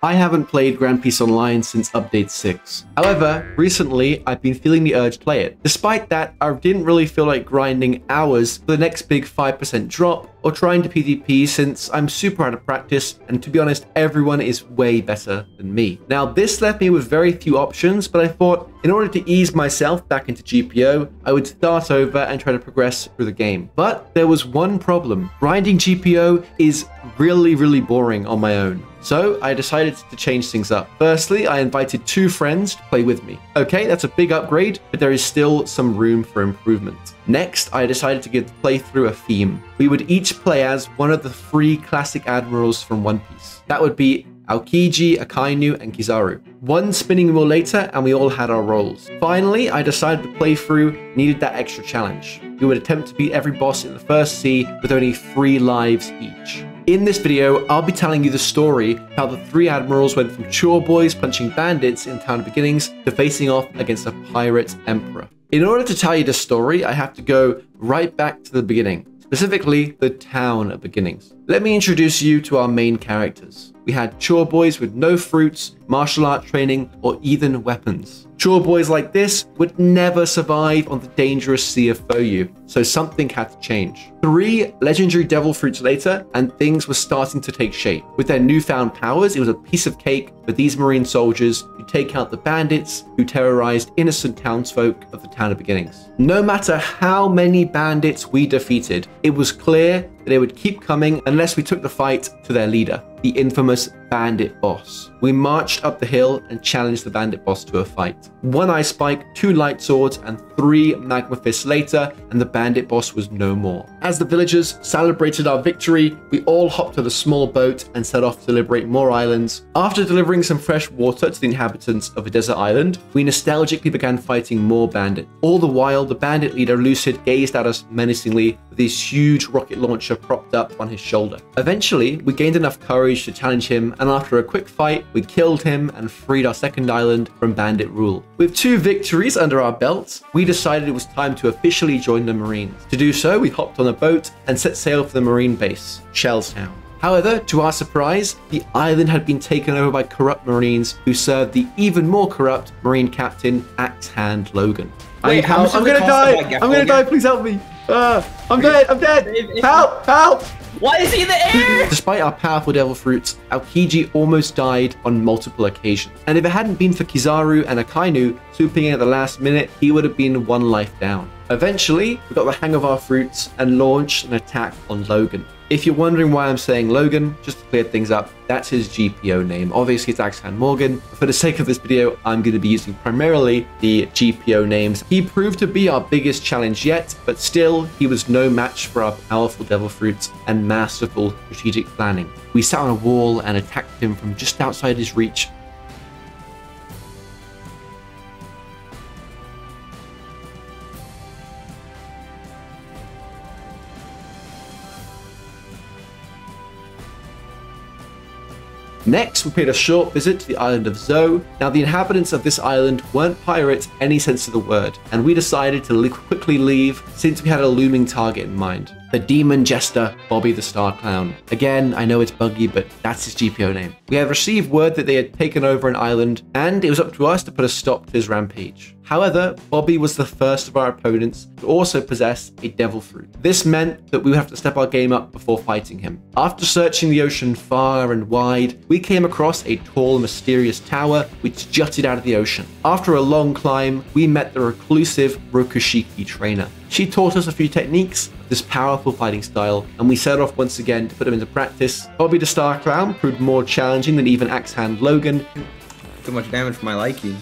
I haven't played Grand Peace Online since update 6. However, recently I've been feeling the urge to play it. Despite that, I didn't really feel like grinding hours for the next big 5% drop or trying to PvP since I'm super out of practice, and to be honest, everyone is way better than me. Now, this left me with very few options, but I thought in order to ease myself back into GPO, I would start over and try to progress through the game. But there was one problem. Grinding GPO is really boring on my own. So I decided to change things up. Firstly, I invited 2 friends to play with me. Okay, that's a big upgrade, but there is still some room for improvement. Next, I decided to give the playthrough a theme. We would each play as one of the 3 classic admirals from One Piece. That would be Aokiji, Akainu, and Kizaru. One spinning wheel later, and we all had our roles. Finally, I decided the playthrough needed that extra challenge. We would attempt to beat every boss in the first sea with only 3 lives each. In this video, I'll be telling you the story how the 3 admirals went from chore boys punching bandits in Town of Beginnings to facing off against a pirate emperor. In order to tell you the story, I have to go right back to the beginning, specifically the Town of Beginnings. Let me introduce you to our main characters. We had chore boys with no fruits, martial art training, or even weapons. Chore boys like this would never survive on the dangerous Sea of Foyu, so something had to change. 3 legendary devil fruits later, and things were starting to take shape. With their newfound powers, it was a piece of cake for these marine soldiers who take out the bandits who terrorized innocent townsfolk of the Town of Beginnings. No matter how many bandits we defeated, it was clear that they would keep coming unless we took the fight to their leader, the infamous bandit boss. We marched up the hill and challenged the bandit boss to a fight. 1 ice spike, 2 light swords, and 3 magma fists later, and the bandit boss was no more. As the villagers celebrated our victory, we all hopped on a small boat and set off to liberate more islands. After delivering some fresh water to the inhabitants of a desert island, we nostalgically began fighting more bandits. All the while, the bandit leader Lucid gazed at us menacingly with his huge rocket launcher propped up on his shoulder. Eventually, we gained enough courage to challenge him, and after a quick fight, we killed him and freed our second island from bandit rule. With 2 victories under our belts, we decided it was time to officially join the Marines. To do so, we hopped on a boat and set sail for the Marine base, Shellstown. However, to our surprise, the island had been taken over by corrupt Marines who served the even more corrupt Marine captain, Axe Hand Logan. Wait, I'm gonna die! I'm gonna die, please help me! I'm dead! I'm dead! Help! Help! Why is he in the air? Despite our powerful devil fruits, Aokiji almost died on multiple occasions. And if it hadn't been for Kizaru and Akainu swooping in at the last minute, he would have been 1 life down. Eventually, we got the hang of our fruits and launched an attack on Logan. If you're wondering why I'm saying Logan, just to clear things up, that's his GPO name. Obviously, it's Axhan Morgan. But for the sake of this video, I'm going to be using primarily the GPO names. He proved to be our biggest challenge yet, but still, he was no match for our powerful devil fruits and masterful strategic planning. We sat on a wall and attacked him from just outside his reach. Next, we paid a short visit to the island of Zo. Now, the inhabitants of this island weren't pirates in any sense of the word, and we decided to quickly leave since we had a looming target in mind. The demon jester, Bobby the Star Clown. Again, I know it's buggy, but that's his GPO name. We had received word that they had taken over an island, and it was up to us to put a stop to his rampage. However, Bobby was the first of our opponents to also possess a devil fruit. This meant that we would have to step our game up before fighting him. After searching the ocean far and wide, we came across a tall, mysterious tower which jutted out of the ocean. After a long climb, we met the reclusive Rokushiki trainer. She taught us a few techniques of this powerful fighting style, and we set off once again to put them into practice. Bobby the Star Clown proved more challenging than even Axe Hand Logan. Too much damage for my liking.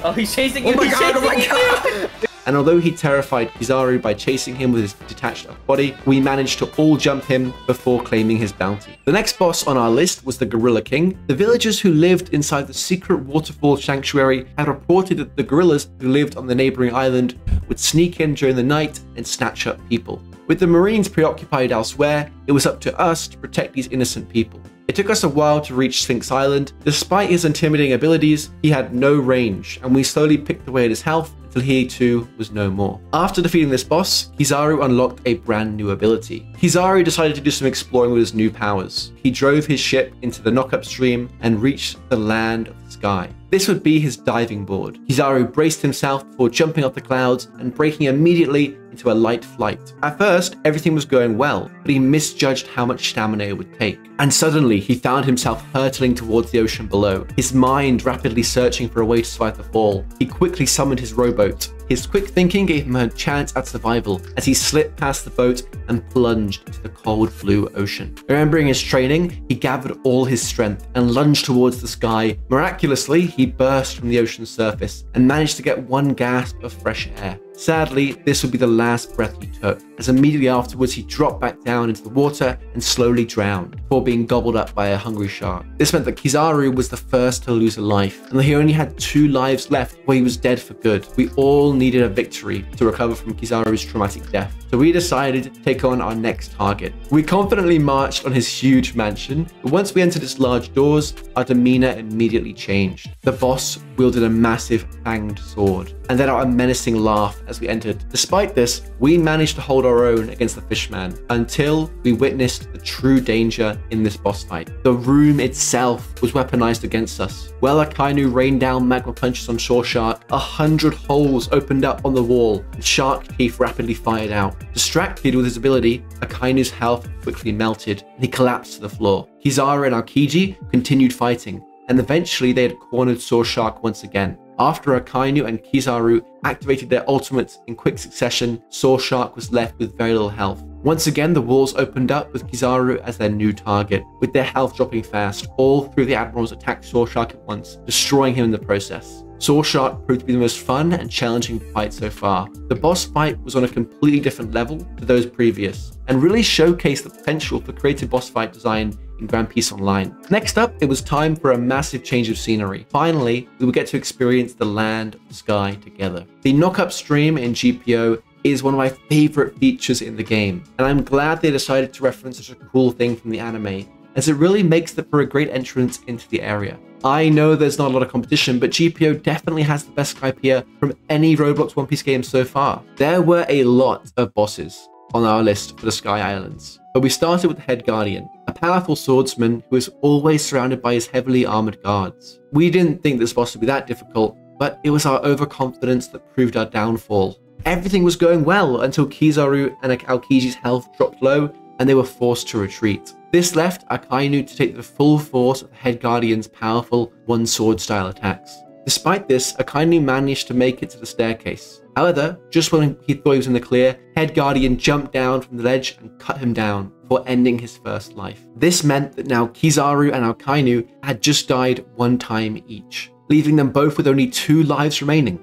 Oh, he's chasing you! Oh my god! Oh my god! And although he terrified Kizaru by chasing him with his detached body, we managed to all jump him before claiming his bounty. The next boss on our list was the Gorilla King. The villagers who lived inside the secret waterfall sanctuary had reported that the gorillas who lived on the neighboring island would sneak in during the night and snatch up people. With the Marines preoccupied elsewhere, it was up to us to protect these innocent people. It took us a while to reach Sphinx Island. Despite his intimidating abilities, he had no range, and we slowly picked away at his health till he too was no more. After defeating this boss, Kizaru unlocked a brand new ability. Kizaru decided to do some exploring with his new powers. He drove his ship into the knockup stream and reached the land of the sky. This would be his diving board. Kizaru braced himself before jumping off the clouds and breaking immediately into a light flight. At first, everything was going well, but he misjudged how much stamina it would take. And suddenly, he found himself hurtling towards the ocean below, his mind rapidly searching for a way to survive the fall. He quickly summoned his rowboat. His quick thinking gave him a chance at survival as he slipped past the boat and plunged into the cold blue ocean. Remembering his training, he gathered all his strength and lunged towards the sky. Miraculously, he burst from the ocean's surface and managed to get one gasp of fresh air. Sadly, this would be the last breath he took, as immediately afterwards he dropped back down into the water and slowly drowned, before being gobbled up by a hungry shark. This meant that Kizaru was the first to lose a life, and that he only had 2 lives left before he was dead for good. We all needed a victory to recover from Kizaru's traumatic death, so we decided to take on our next target. We confidently marched on his huge mansion, but once we entered its large doors, our demeanor immediately changed. The boss wielded a massive fanged sword, and let out a menacing laugh as we entered. Despite this, we managed to hold our own against the fishman until we witnessed the true danger in this boss fight. The room itself was weaponized against us. While Akainu rained down magma punches on Shore Shark, 100 holes opened up on the wall, and shark teeth rapidly fired out. Distracted with his ability, Akainu's health quickly melted, and he collapsed to the floor. Kizaru and Aokiji continued fighting, and eventually they had cornered Shore Shark once again. After Akainu and Kizaru activated their ultimates in quick succession, Shore Shark was left with very little health. Once again, the walls opened up with Kizaru as their new target. With their health dropping fast, all 3 of the Admirals attacked Shore Shark at once, destroying him in the process. Shore Shark proved to be the most fun and challenging fight so far. The boss fight was on a completely different level to those previous, and really showcased the potential for creative boss fight design in Grand Peace Online. Next up, it was time for a massive change of scenery. Finally, we would get to experience the land of the sky together. The knockup stream in GPO is one of my favorite features in the game, and I'm glad they decided to reference such a cool thing from the anime, as it really makes it for a great entrance into the area. I know there's not a lot of competition, but GPO definitely has the best Skypiea from any Roblox One Piece game so far. There were a lot of bosses on our list for the Sky Islands, but we started with the Head Guardian, a powerful swordsman who is always surrounded by his heavily armored guards. We didn't think this boss would be that difficult, but it was our overconfidence that proved our downfall. Everything was going well until Kizaru and Aokiji's health dropped low and they were forced to retreat. This left Akainu to take the full force of the Head Guardian's powerful one-sword style attacks. Despite this, Akainu managed to make it to the staircase. However, just when he thought he was in the clear, Head Guardian jumped down from the ledge and cut him down before ending his first life. This meant that now Kizaru and Akainu had just died 1 time each, leaving them both with only 2 lives remaining.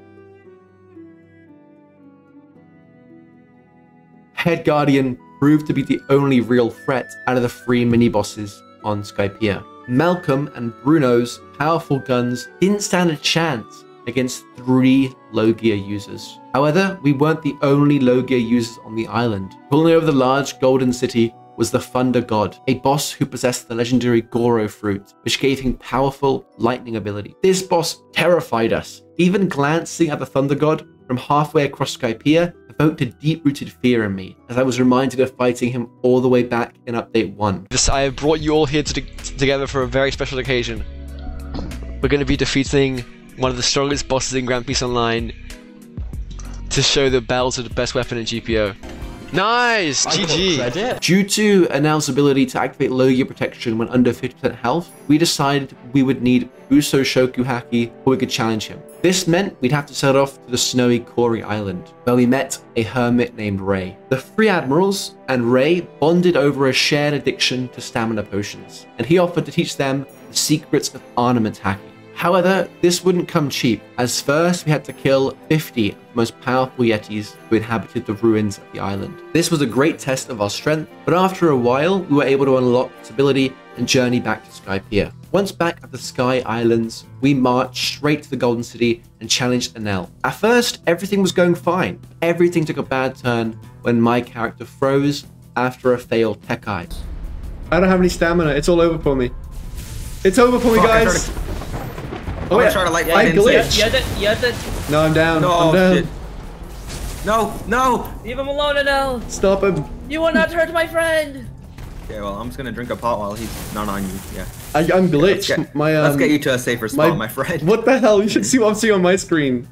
Head Guardian proved to be the only real threat out of the 3 mini-bosses on Skypiea. Malcolm and Bruno's powerful guns didn't stand a chance against 3 Logia users. However, we weren't the only Logia users on the island. Pulling over the large golden city was the Thunder God, a boss who possessed the legendary Goro fruit, which gave him powerful lightning ability. This boss terrified us. Even glancing at the Thunder God from halfway across Skypiea evoked a deep-rooted fear in me, as I was reminded of fighting him all the way back in Update 1. I have brought you all here together for a very special occasion. We're going to be defeating one of the strongest bosses in Grand Peace Online to show that bells are the best weapon in GPO. Nice! GG! Due to Anal's ability to activate Logia protection when under 50% health, we decided we would need Uso Shoku Haki before we could challenge him. This meant we'd have to set off to the snowy Kori Island, where we met a hermit named Ray. The 3 Admirals and Ray bonded over a shared addiction to stamina potions, and he offered to teach them the secrets of armament hacking. However, this wouldn't come cheap, as first we had to kill 50 of the most powerful Yetis who inhabited the ruins of the island. This was a great test of our strength, but after a while, we were able to unlock its ability and journey back to Skypiea. Once back at the Sky Islands, we marched straight to the Golden City and challenged Anel. At first, everything was going fine. Everything took a bad turn when my character froze after a failed tech eye. I don't have any stamina. It's all over for me. It's over for me, guys. I'm gonna try to light fight glitched. You had to No, I'm down. No, I'm down. shit. No. leave him alone, Adele. Stop him. You will not hurt my friend. Okay, well, I'm just gonna drink a pot while he's not on you. Yeah. I'm glitched. Let's get you to a safer spot, my friend. What the hell? You should see what I'm seeing on my screen.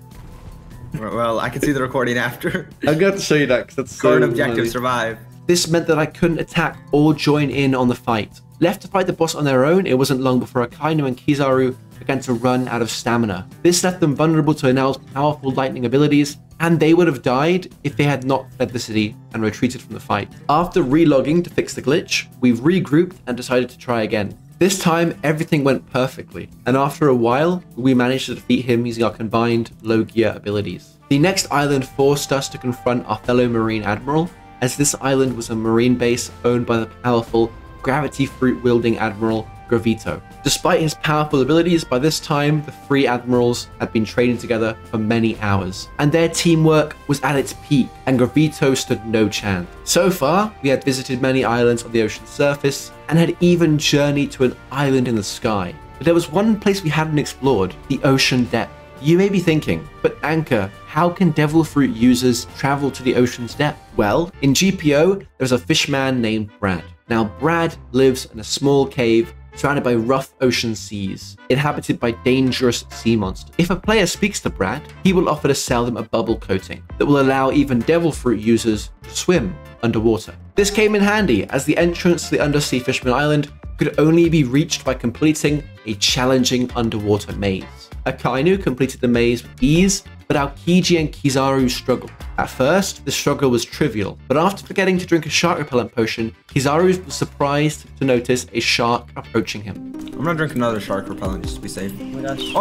Well, I can see the recording after. I'm going to show you that because that's so Current objective, funny. survive. This meant that I couldn't attack or join in on the fight. Left to fight the boss on their own, it wasn't long before Akainu and Kizaru began to run out of stamina. This left them vulnerable to Enel's powerful lightning abilities, and they would have died if they had not fled the city and retreated from the fight. After relogging to fix the glitch, we regrouped and decided to try again. This time, everything went perfectly, and after a while, we managed to defeat him using our combined low gear abilities. The next island forced us to confront our fellow Marine Admiral, as this island was a Marine base owned by the powerful, gravity fruit-wielding Admiral Gravito. Despite his powerful abilities, by this time, the three Admirals had been training together for many hours, and their teamwork was at its peak, and Gravito stood no chance. So far, we had visited many islands on the ocean's surface, and had even journeyed to an island in the sky. But there was one place we hadn't explored, the ocean depth. You may be thinking, but Anchor, how can Devil Fruit users travel to the ocean's depth? Well, in GPO, there's a fishman named Brad. Now, Brad lives in a small cave surrounded by rough ocean seas, inhabited by dangerous sea monsters. If a player speaks to Brad, he will offer to sell them a bubble coating that will allow even Devil Fruit users to swim underwater. This came in handy, as the entrance to the undersea Fishman Island could only be reached by completing a challenging underwater maze. Akainu completed the maze with ease, but Aokiji and Kizaru struggled. At first, the struggle was trivial, but after forgetting to drink a shark repellent potion, Kizaru was surprised to notice a shark approaching him. I'm gonna drink another shark repellent just to be safe. Oh my gosh.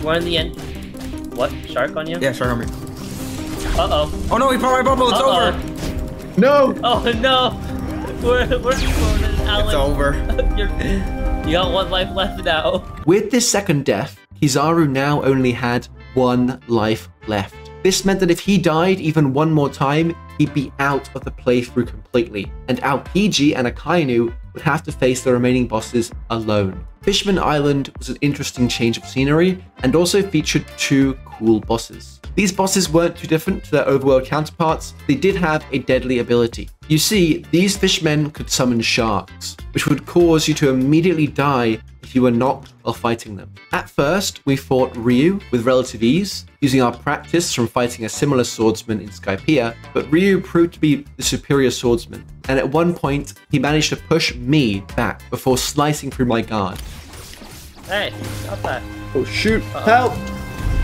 One in the end. What? Shark on you? Yeah, shark on me. Uh-oh. Oh no, he popped my bubble, it's over! No! Oh no! We're exploding, Alan. It's over. You got one life left now. With this second death, Kizaru now only had one life left. This meant that if he died even one more time, he'd be out of the playthrough completely, and Aokiji and Akainu would have to face the remaining bosses alone. Fishman Island was an interesting change of scenery, and also featured two cool bosses. These bosses weren't too different to their overworld counterparts, they did have a deadly ability. You see, these fishmen could summon sharks, which would cause you to immediately die if you were knocked while fighting them. At first, we fought Ryu with relative ease, using our practice from fighting a similar swordsman in Skypiea, but Ryu proved to be the superior swordsman, and at one point, he managed to push me back before slicing through my guard. Hey, stop that. Oh shoot, help!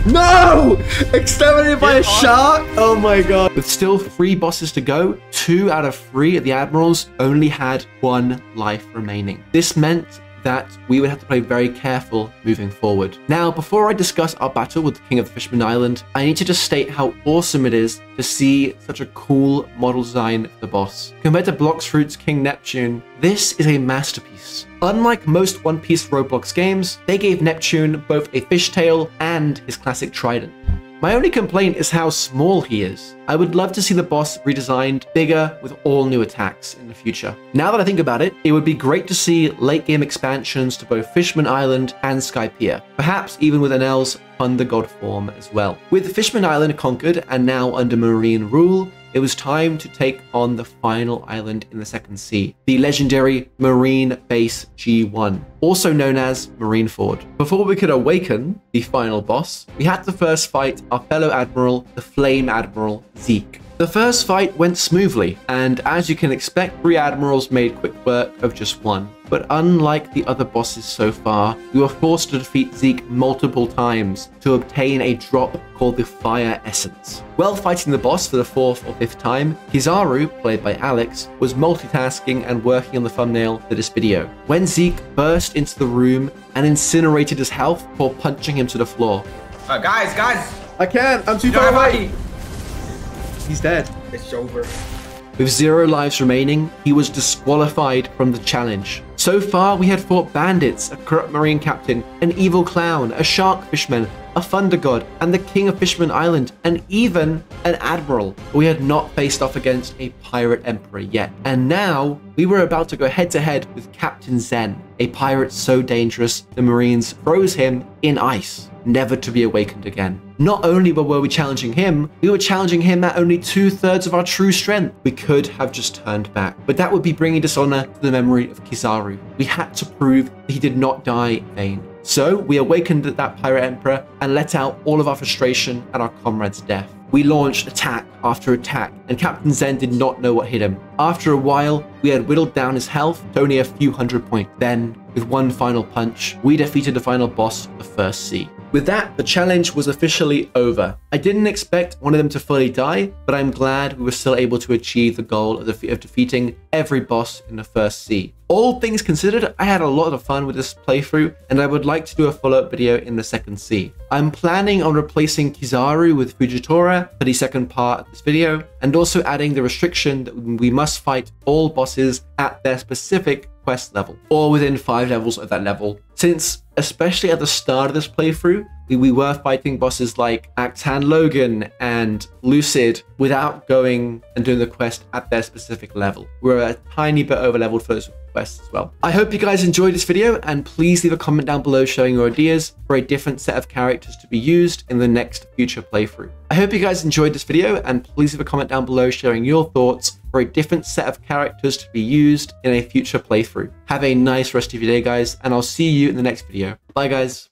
No! Exterminated by a shark? Oh my god. With still 3 bosses to go, 2 out of 3 of the Admirals only had 1 life remaining. This meant that we would have to play very careful moving forward. Now, before I discuss our battle with the King of Fishman Island, I need to just state how awesome it is to see such a cool model design of the boss. Compared to Bloxfruit's King Neptune, this is a masterpiece. Unlike most One Piece Roblox games, they gave Neptune both a fishtail and his classic trident. My only complaint is how small he is. I would love to see the boss redesigned bigger with all new attacks in the future. Now that I think about it, it would be great to see late game expansions to both Fishman Island and Skypiea, perhaps even with Enel's Thunder God form as well. With Fishman Island conquered and now under Marine rule, it was time to take on the final island in the Second Sea, the legendary Marine Base G1, also known as Marineford. Before we could awaken the final boss, we had to first fight our fellow Admiral, the Flame Admiral, Zeke. The first fight went smoothly, and as you can expect, 3 Admirals made quick work of just 1. But unlike the other bosses so far, we were forced to defeat Zeke multiple times to obtain a drop called the Fire Essence. While fighting the boss for the 4th or 5th time, Kizaru, played by Alex, was multitasking and working on the thumbnail for this video, when Zeke burst into the room and incinerated his health before punching him to the floor. Guys! I can't! I'm too You far don't have away! He's dead. It's over. With 0 lives remaining, he was disqualified from the challenge. So far, we had fought bandits, a corrupt marine captain, an evil clown, a shark fishman, a Thunder God, and the King of Fisherman Island, and even an Admiral. We had not faced off against a Pirate Emperor yet. And now, we were about to go head to head with Captain Zen, a pirate so dangerous the Marines froze him in ice, never to be awakened again. Not only were we challenging him, we were challenging him at only 2/3 of our true strength. We could have just turned back, but that would be bringing dishonor to the memory of Kizaru. We had to prove that he did not die in vain. So we awakened that Pirate Emperor and let out all of our frustration at our comrade's death. We launched attack after attack, and Captain Zen did not know what hit him. After a while, we had whittled down his health to only a few hundred points. Then, with one final punch, we defeated the final boss of the first sea. With that, the challenge was officially over. I didn't expect one of them to fully die, but I'm glad we were still able to achieve the goal of defeating every boss in the first sea. All things considered, I had a lot of fun with this playthrough, and I would like to do a follow-up video in the second sea. I'm planning on replacing Kizaru with Fujitora for the second part of this video, and also adding the restriction that we must fight all bosses at their specific quest level, or within 5 levels of that level, since especially at the start of this playthrough, we were fighting bosses like Actan Logan and Lucid without going and doing the quest at their specific level. We're a tiny bit over leveled for those quests as well. I hope you guys enjoyed this video, and please leave a comment down below showing your ideas for a different set of characters to be used in the next future playthrough. I hope you guys enjoyed this video, and please leave a comment down below sharing your thoughts for a different set of characters to be used in a future playthrough. Have a nice rest of your day, guys, and I'll see you in the next video. Bye, guys.